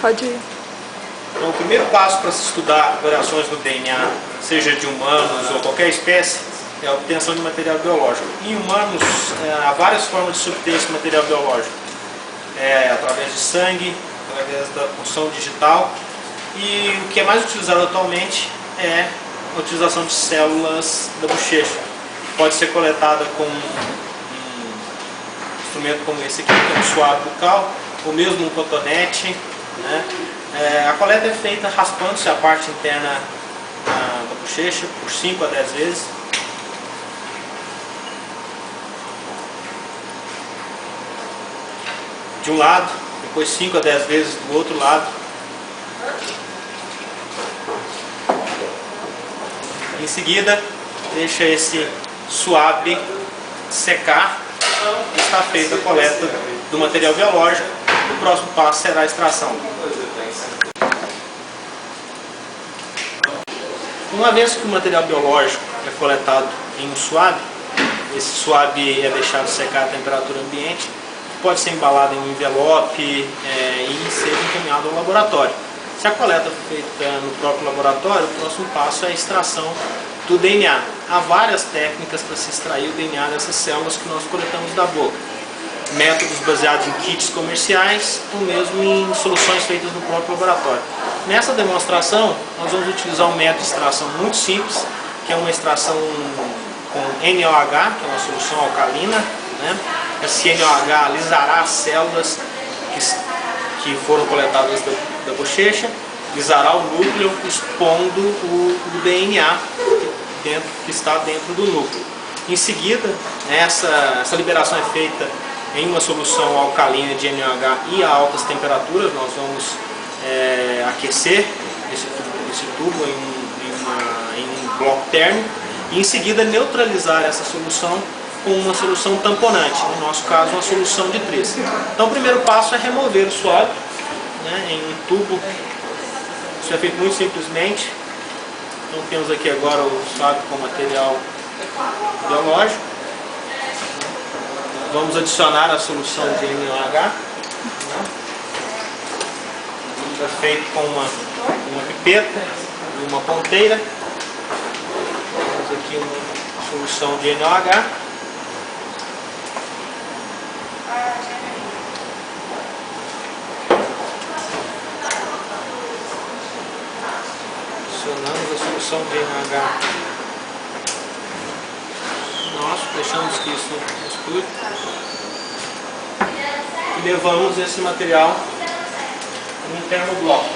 Pode ir. Então, o primeiro passo para se estudar variações no DNA, seja de humanos ou qualquer espécie, é a obtenção de material biológico. Em humanos, há várias formas de se obter esse material biológico. Através de sangue, através da punção digital, e o que é mais utilizado atualmente é a utilização de células da bochecha. Pode ser coletada com um instrumento como esse aqui, que é um suave bucal, ou mesmo um cotonete, né? A coleta é feita raspando-se a parte interna da bochecha por 5 a 10 vezes. De um lado, depois 5 a 10 vezes do outro lado. Em seguida, deixa esse suave secar e está feita a coleta do material biológico. O próximo passo será a extração. Uma vez que o material biológico é coletado em um suave, esse suave é deixado secar a temperatura ambiente, pode ser embalado em um envelope e ser encaminhado ao laboratório. Se a coleta for feita no próprio laboratório, o próximo passo é a extração do DNA. Há várias técnicas para se extrair o DNA dessas células que nós coletamos da boca. Métodos baseados em kits comerciais ou mesmo em soluções feitas no próprio laboratório. Nessa demonstração, nós vamos utilizar um método de extração muito simples, que é uma extração com NaOH, que é uma solução alcalina, né? Esse NaOH alisará as células que foram coletadas da bochecha, alisará o núcleo, expondo o DNA que está dentro do núcleo. Em seguida, essa liberação é feita em uma solução alcalina de NaOH e a altas temperaturas. Nós vamos aquecer esse tubo em um bloco térmico e em seguida neutralizar essa solução com uma solução tamponante, no nosso caso uma solução de tris. Então o primeiro passo é remover o suave em um tubo. Isso é feito muito simplesmente. Então temos aqui agora o suave com material biológico. Vamos adicionar a solução de NaOH. Isso é feito com uma pipeta e uma ponteira. Temos aqui uma solução de NaOH. Adicionamos a solução de NaOH. Deixamos que isso misture. E levamos esse material no termobloco.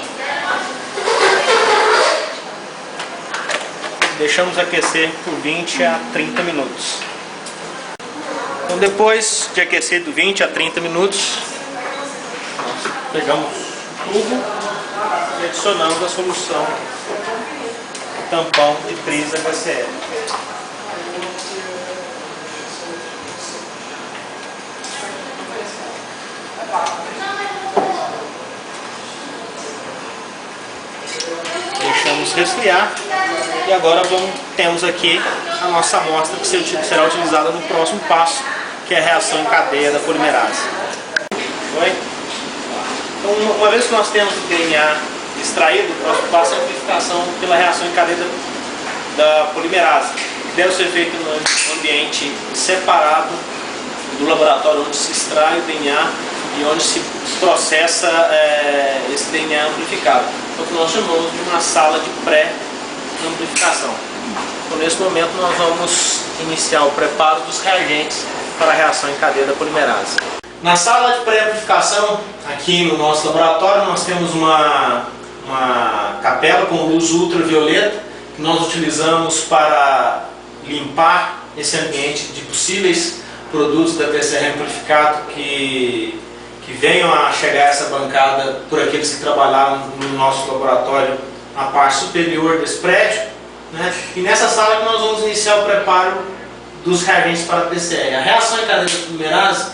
Deixamos aquecer por 20 a 30 minutos. Então, depois de aquecer de 20 a 30 minutos, nós pegamos o tubo e adicionamos a solução tampão de tris HCl. Deixamos resfriar e agora temos aqui a nossa amostra que será utilizada no próximo passo, que é a reação em cadeia da polimerase. Então, uma vez que nós temos o DNA extraído, o próximo passo é a amplificação pela reação em cadeia da polimerase, que deve ser feito no ambiente separado do laboratório onde se extrai o DNA e onde se processa esse DNA amplificado. Então, o que nós chamamos de uma sala de pré-amplificação. Então, nesse momento nós vamos iniciar o preparo dos reagentes para a reação em cadeia da polimerase. Na sala de pré-amplificação, aqui no nosso laboratório, nós temos uma capela com luz ultravioleta que nós utilizamos para limpar esse ambiente de possíveis produtos da PCR amplificado que venham a chegar a essa bancada por aqueles que trabalharam no nosso laboratório na parte superior desse prédio, né? E nessa sala que nós vamos iniciar o preparo dos reagentes para a PCR. A reação em cadeia da polimerase,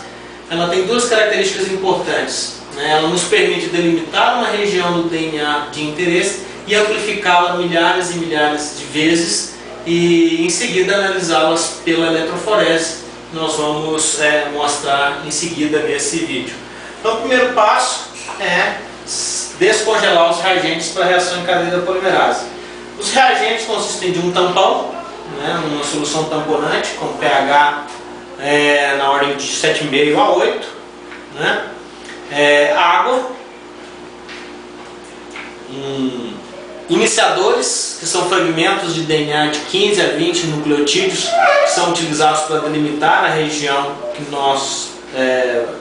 ela tem duas características importantes, né? Ela nos permite delimitar uma região do DNA de interesse e amplificá-la milhares e milhares de vezes e em seguida analisá-las pela eletroforese. Nós vamos mostrar em seguida nesse vídeo. Então o primeiro passo é descongelar os reagentes para a reação em cadeia da polimerase. Os reagentes consistem de um tampão, né, uma solução tamponante com pH na ordem de 7,5 a 8, né, água, iniciadores, que são fragmentos de DNA de 15 a 20 nucleotídeos, que são utilizados para delimitar a região que nós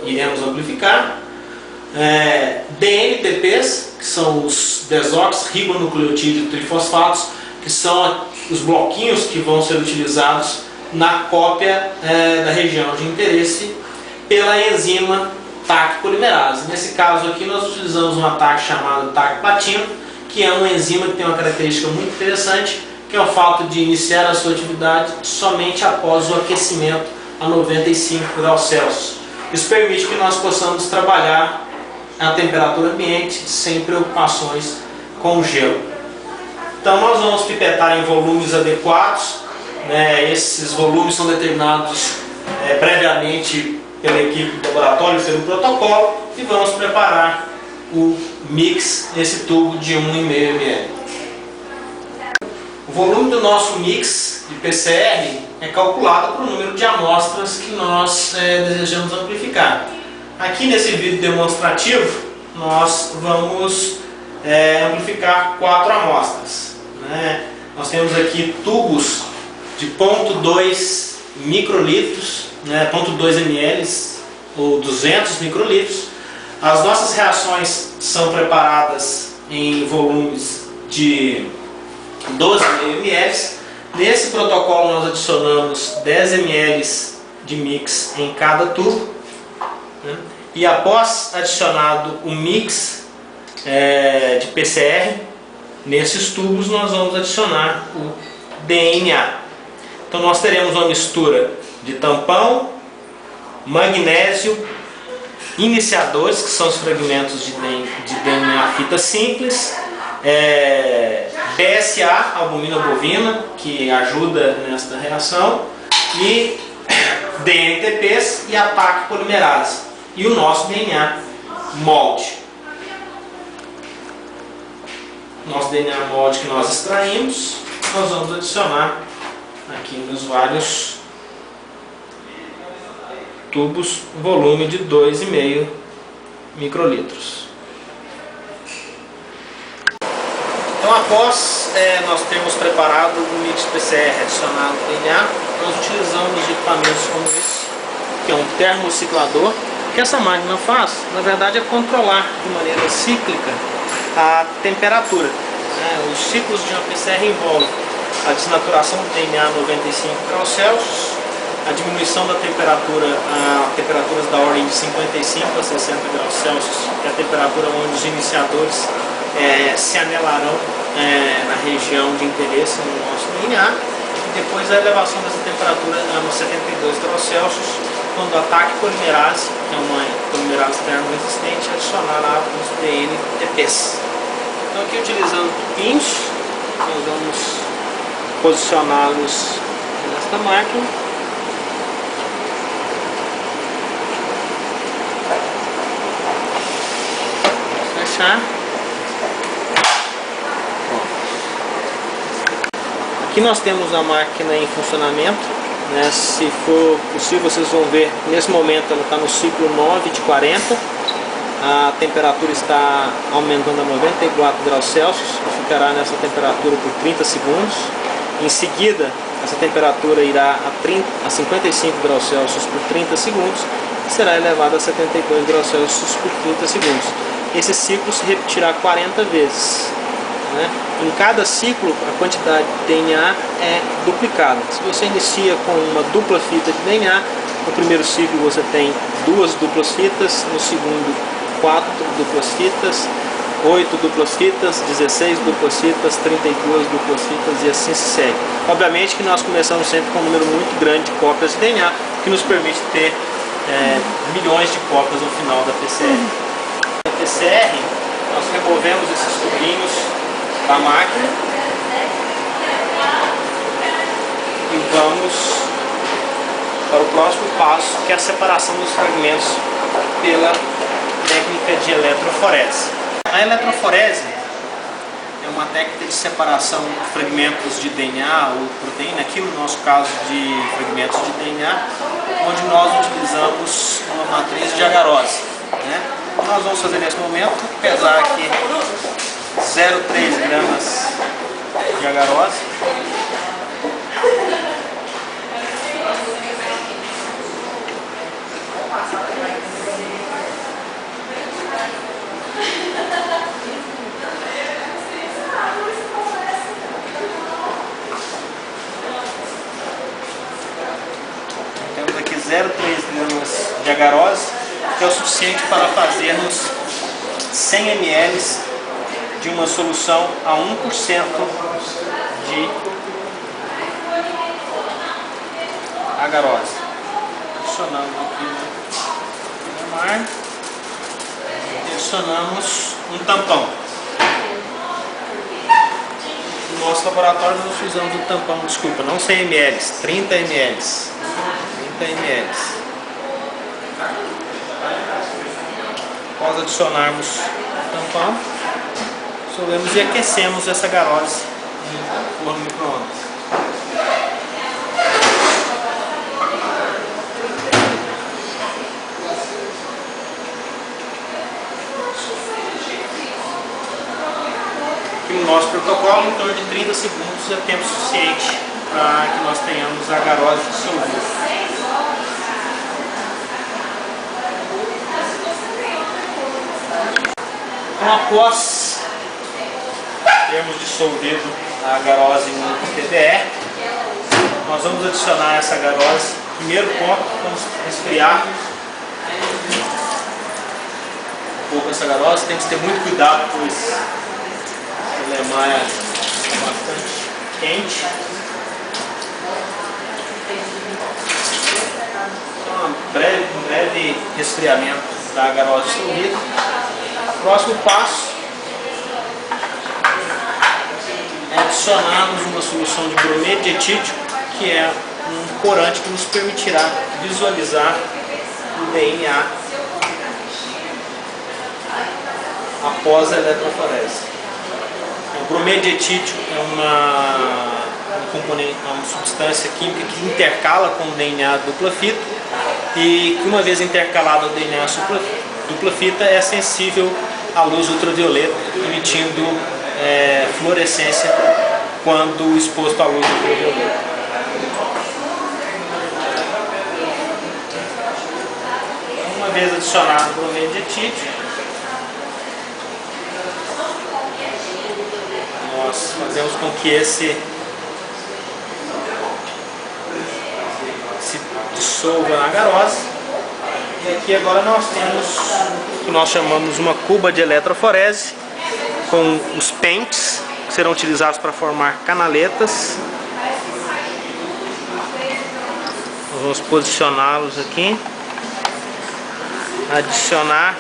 iremos amplificar. DNTPs, que são os desoxirribonucleotídeos trifosfatos, que são os bloquinhos que vão ser utilizados na cópia da região de interesse pela enzima TAC polimerase. Nesse caso aqui nós utilizamos um ataque chamado TAC platino, que é uma enzima que tem uma característica muito interessante, que é o fato de iniciar a sua atividade somente após o aquecimento a 95 graus Celsius. Isso permite que nós possamos trabalhar a temperatura ambiente sem preocupações com o gelo. Então nós vamos pipetar em volumes adequados, né? Esses volumes são determinados previamente pela equipe do laboratório, pelo protocolo, e vamos preparar o mix nesse tubo de 1,5 ml. O volume do nosso mix de PCR é calculado por número de amostras que nós desejamos amplificar. Aqui nesse vídeo demonstrativo nós vamos amplificar 4 amostras, né? Nós temos aqui tubos de 0,2 microlitros, né? 0,2 ml ou 200 microlitros. As nossas reações são preparadas em volumes de 12,5 ml. Nesse protocolo nós adicionamos 10 ml de mix em cada tubo, né? E após adicionado o mix de PCR nesses tubos, nós vamos adicionar o DNA. Então nós teremos uma mistura de tampão, magnésio, iniciadores, que são os fragmentos de DNA fita simples, BSA, albumina bovina, que ajuda nesta reação, e DNTPs e ataque polimerase, e o nosso DNA molde. Nosso DNA molde que nós extraímos, nós vamos adicionar aqui nos vários tubos, volume de 2,5 microlitros. Então, após nós termos preparado o mix PCR adicionado ao DNA, nós utilizamos equipamentos como esse, que é um termociclador. O que essa máquina faz, na verdade, é controlar de maneira cíclica a temperatura. Os ciclos de uma PCR envolvem a desnaturação do DNA a 95 graus Celsius, a diminuição da temperatura a temperaturas da ordem de 55 a 60 graus Celsius, que é a temperatura onde os iniciadores se anelarão na região de interesse no nosso DNA, e depois a elevação dessa temperatura a 72 graus Celsius, quando o ataque polimerase, que é uma polimerase termoresistente, adicionará os DNTPs. Então aqui, utilizando tubinhos, nós vamos posicioná-los nesta máquina. Vamos fechar. Aqui nós temos a máquina em funcionamento, né? Se for possível, vocês vão ver, nesse momento ela está no ciclo 9 de 40, a temperatura está aumentando a 94 graus Celsius, ficará nessa temperatura por 30 segundos. Em seguida, essa temperatura irá a 55 graus Celsius por 30 segundos e será elevada a 72 graus Celsius por 30 segundos. Esse ciclo se repetirá 40 vezes. Em cada ciclo, a quantidade de DNA é duplicada. Se você inicia com uma dupla fita de DNA, no primeiro ciclo você tem 2 duplas fitas, no segundo 4 duplas fitas, 8 duplas fitas, 16 duplas fitas, 32 duplas fitas e assim se segue. Obviamente que nós começamos sempre com um número muito grande de cópias de DNA, que nos permite ter milhões de cópias no final da PCR. Na PCR, nós removemos esses tubinhos da máquina e vamos para o próximo passo, que é a separação dos fragmentos pela técnica de eletroforese. A eletroforese é uma técnica de separação de fragmentos de DNA ou proteína, aqui no nosso caso de fragmentos de DNA, onde nós utilizamos uma matriz de agarose, né? Nós vamos fazer nesse momento, pesar aqui 0,3 gramas de agarose. Temos aqui 0,3 gramas de agarose, que é o suficiente para fazermos 100 ml de uma solução a 1% de agarose. Adicionamos aqui no mar e adicionamos um tampão. No nosso laboratório nós usamos o tampão, desculpa, não 100 ml, 30 ml. 30 ml. Após adicionarmos o tampão, solemos e aquecemos essa agarose em forno micro-ondas. Aqui no nosso protocolo, em torno de 30 segundos é tempo suficiente para que nós tenhamos a agarose dissolvida. Então, após termos dissolvido a agarose em TDE, nós vamos adicionar essa agarose. Primeiro ponto, vamos resfriar um pouco essa agarose. Tem que ter muito cuidado, pois a lemaia é bastante quente. Então, um breve resfriamento da agarose dissolvida. Próximo passo é adicionarmos uma solução de brometo de etídio, que é um corante que nos permitirá visualizar o DNA após a eletroforese. O brometo de etídio é uma substância química que intercala com o DNA dupla fita e que, uma vez intercalado ao DNA dupla fita, é sensível à luz ultravioleta, emitindo fluorescência quando exposto à luz ultravioleta. Uma vez adicionado o brometo de etídio, nós fazemos com que se dissolva na agarose. E aqui agora nós temos o que nós chamamos uma cuba de eletroforese, com os pentes que serão utilizados para formar canaletas. Nós vamos posicioná-los aqui, adicionar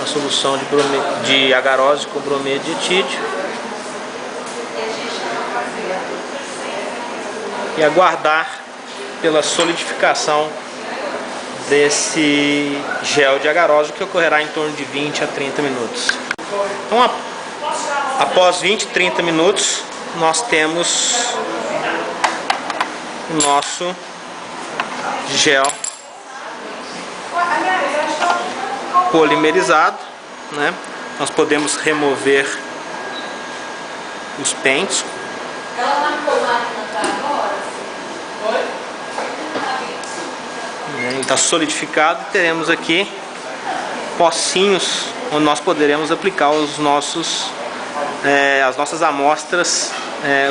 a solução de agarose com brometo de etídio e aguardar pela solidificação desse gel de agarose, que ocorrerá em torno de 20 a 30 minutos. Então, após 20 a 30 minutos, nós temos o nosso gel polimerizado, né? Nós podemos remover os pentes. Ele está solidificado e teremos aqui pocinhos onde nós poderemos aplicar as nossas amostras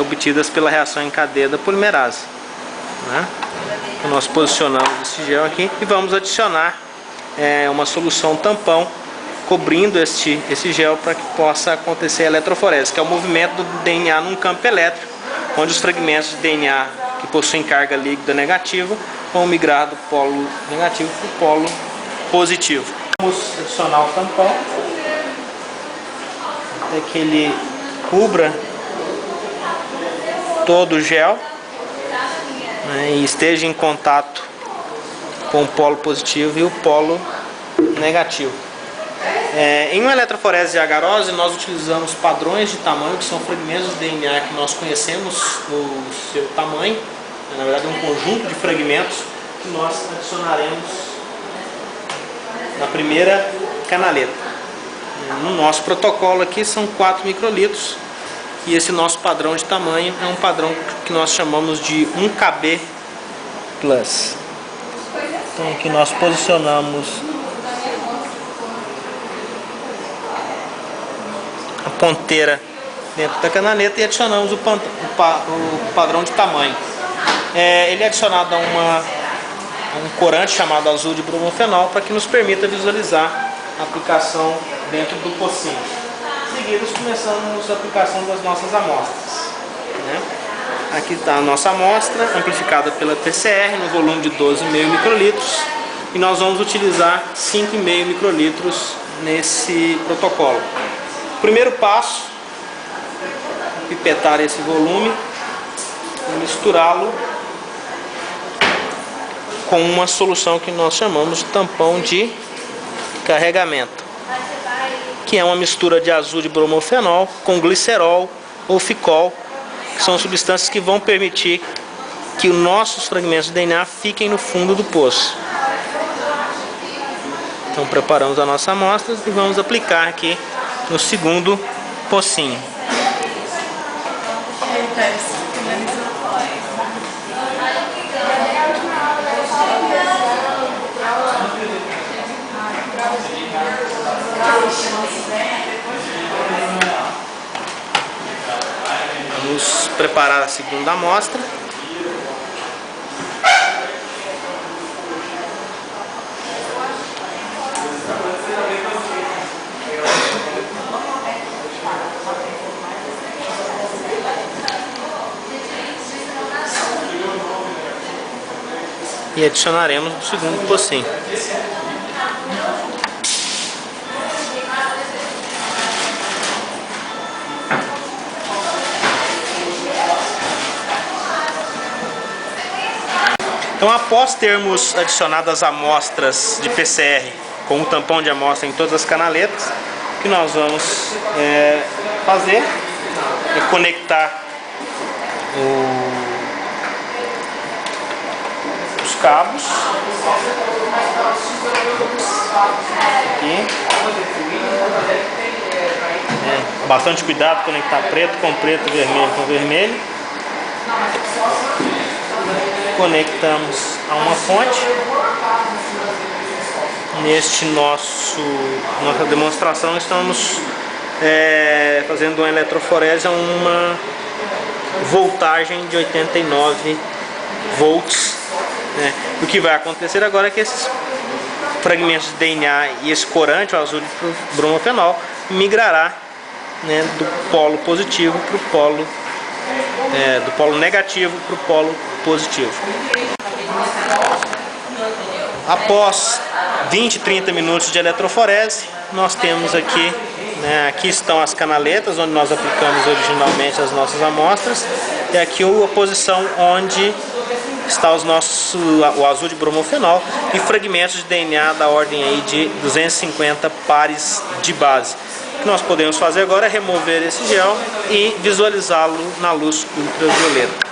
obtidas pela reação em cadeia da polimerase, né? Então, nós posicionamos esse gel aqui e vamos adicionar uma solução tampão cobrindo esse gel para que possa acontecer a eletroforese, que é o movimento do DNA num campo elétrico, onde os fragmentos de DNA que possuem carga líquida negativa vão migrar do polo negativo para o polo positivo. Vamos adicionar o tampão até que ele cubra todo o gel, né, e esteja em contato com o polo positivo e o polo negativo. Em uma eletroforese de agarose, nós utilizamos padrões de tamanho, que são fragmentos de DNA que nós conhecemos no seu tamanho. Na verdade, é um conjunto de fragmentos que nós adicionaremos na primeira canaleta. No nosso protocolo aqui são 4 microlitros. E esse nosso padrão de tamanho é um padrão que nós chamamos de 1KB+. Então aqui nós posicionamos a ponteira dentro da canaleta e adicionamos o padrão de tamanho. Ele é adicionado a um corante chamado azul de bromofenol para que nos permita visualizar a aplicação dentro do pocinho. Em seguida, começamos a aplicação das nossas amostras. Aqui está a nossa amostra, amplificada pela PCR, no volume de 12,5 microlitros. E nós vamos utilizar 5,5 microlitros nesse protocolo. O primeiro passo, pipetar esse volume e misturá-lo com uma solução que nós chamamos de tampão de carregamento, que é uma mistura de azul de bromofenol com glicerol ou ficol, que são substâncias que vão permitir que os nossos fragmentos de DNA fiquem no fundo do poço. Então preparamos a nossa amostra e vamos aplicar aqui no segundo pocinho. Vamos preparar a segunda amostra. E adicionaremos o segundo pocinho. Então, após termos adicionado as amostras de PCR com o tampão de amostra em todas as canaletas, o que nós vamos fazer é conectar os cabos aqui. Bastante cuidado, conectar preto com preto, vermelho com vermelho. Conectamos a uma fonte. Neste nossa demonstração estamos fazendo uma eletroforese a uma voltagem de 89 volts. O que vai acontecer agora é que esses fragmentos de DNA e esse corante, o azul de bromofenol, migrará do polo positivo para o polo do polo negativo para o polo positivo. Após 20, 30 minutos de eletroforese, nós temos aqui, aqui estão as canaletas onde nós aplicamos originalmente as nossas amostras, e aqui a posição onde está o azul de bromofenol e fragmentos de DNA da ordem aí de 250 pares de base. O que nós podemos fazer agora é remover esse gel e visualizá-lo na luz ultravioleta.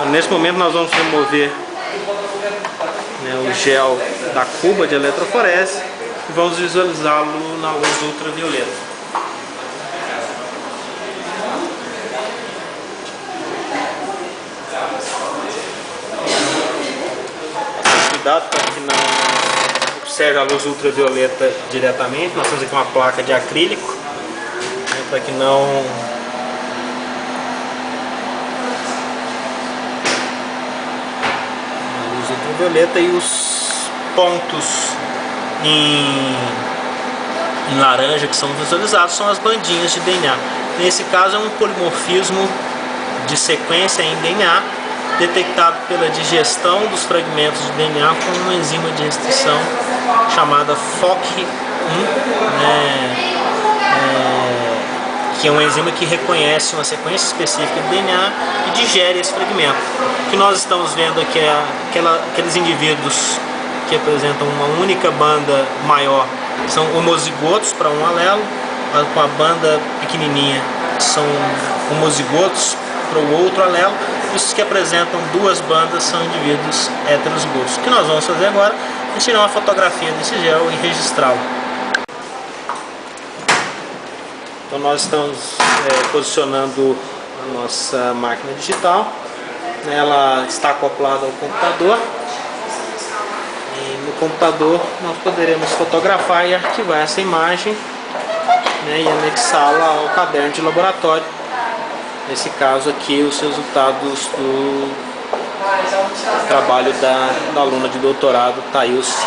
Nesse momento nós vamos remover o gel da cuba de eletroforese e vamos visualizá-lo na luz ultravioleta. Cuidado para que não observe a luz ultravioleta diretamente. Nós temos aqui uma placa de acrílico, para que não ultravioleta, e os pontos em laranja que são visualizados são as bandinhas de DNA. Nesse caso é um polimorfismo de sequência em DNA detectado pela digestão dos fragmentos de DNA com uma enzima de restrição chamada FOC1, que é uma enzima que reconhece uma sequência específica de DNA e digere esse fragmento. O que nós estamos vendo aqui é aqueles indivíduos que apresentam uma única banda maior são homozigotos para um alelo, com a banda pequenininha são homozigotos para o outro alelo. Os que apresentam duas bandas são indivíduos heterozigotos. O que nós vamos fazer agora é tirar uma fotografia desse gel e registrá-lo. Então nós estamos posicionando a nossa máquina digital. Ela está acoplada ao computador. E no computador nós poderemos fotografar e arquivar essa imagem, né, e anexá-la ao caderno de laboratório. Nesse caso aqui, os resultados do trabalho da aluna de doutorado, Thailce.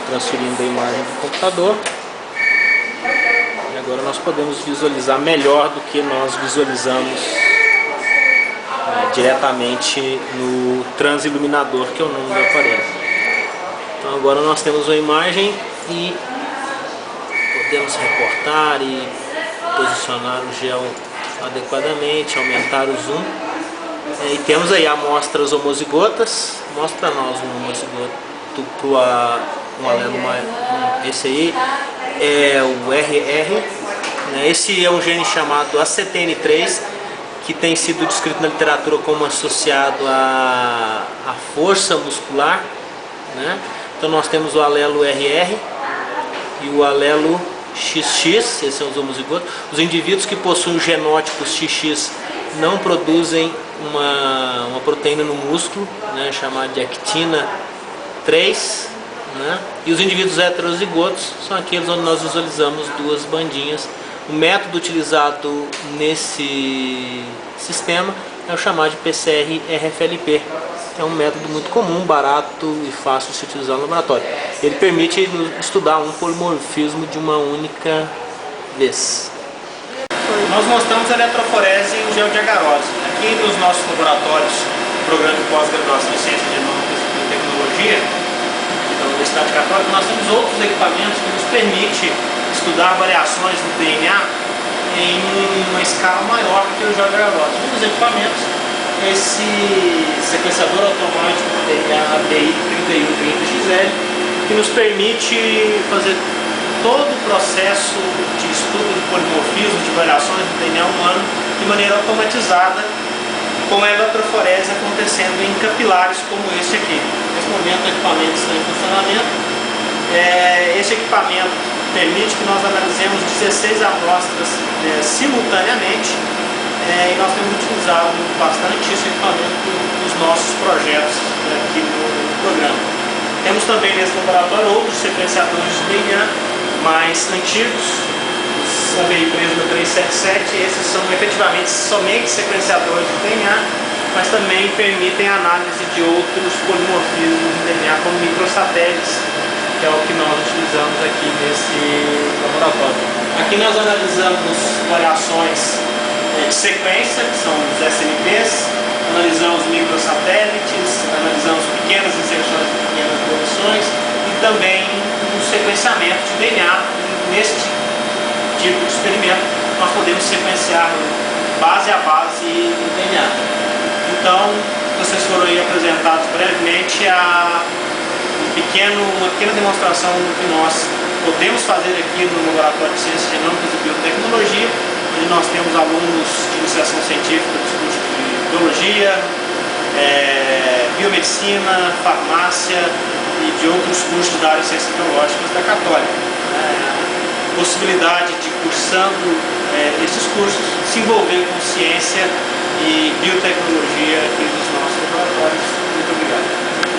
Transferindo a imagem do computador. E agora nós podemos visualizar melhor do que nós visualizamos diretamente no transiluminador, que é o nome do aparelho. Então agora nós temos uma imagem e podemos recortar e posicionar o gel adequadamente, aumentar o zoom. E temos aí amostras homozigotas. Mostra para nós um homozigoto para um alelo maior. Esse aí é o RR. Esse é um gene chamado ACTN3, que tem sido descrito na literatura como associado à força muscular, né? Então nós temos o alelo RR e o alelo XX, esses são os homozigotos. Os indivíduos que possuem o genótipo XX não produzem uma proteína no músculo, né, chamada de actina 3, né? E os indivíduos heterozigotos são aqueles onde nós visualizamos duas bandinhas. O método utilizado nesse sistema é o chamado de PCR-RFLP. É um método muito comum, barato e fácil de se utilizar no laboratório. Ele permite estudar um polimorfismo de uma única vez. Nós mostramos a eletroforese e o gel de agarose. Aqui nos nossos laboratórios, programa de pós-graduação em Ciências Genômicas e Tecnologia da Universidade Católica, nós temos outros equipamentos que nos permitem estudar variações no DNA em uma escala maior que o gel de agarose. Um dos equipamentos é esse sequenciador automático DNA API 3130XL, que nos permite fazer todo o processo de estudo de polimorfismo, de variações do DNA humano de maneira automatizada, com a eletroforese acontecendo em capilares como este aqui. Nesse momento o equipamento está em funcionamento. Esse equipamento permite que nós analisemos 16 amostras simultaneamente, e nós temos utilizado bastante esse equipamento nos nossos projetos aqui no programa. Temos também nesse laboratório outros sequenciadores de DNA mais antigos, os ABI Prisma 377. Esses são efetivamente somente sequenciadores de DNA, mas também permitem a análise de outros polimorfismos de DNA, como microsatélites, que é o que nós utilizamos aqui nesse laboratório. Aqui nós analisamos variações de sequência, que são os SNPs, analisamos microsatélites, analisamos pequenas inserções de pequenas posições e também o sequenciamento de DNA. Neste tipo de experimento nós podemos sequenciar base a base do DNA. Então, vocês foram aí apresentados brevemente uma pequena demonstração do que nós podemos fazer aqui no Laboratório de Ciências Genômicas e Biotecnologia, onde nós temos alunos de iniciação científica dos cursos de biologia, biomedicina, farmácia e de outros cursos da área de ciências biológicas da Católica. A possibilidade de, cursando esses cursos, se envolver com ciência e biotecnologia aqui nos nossos laboratórios. Muito obrigado.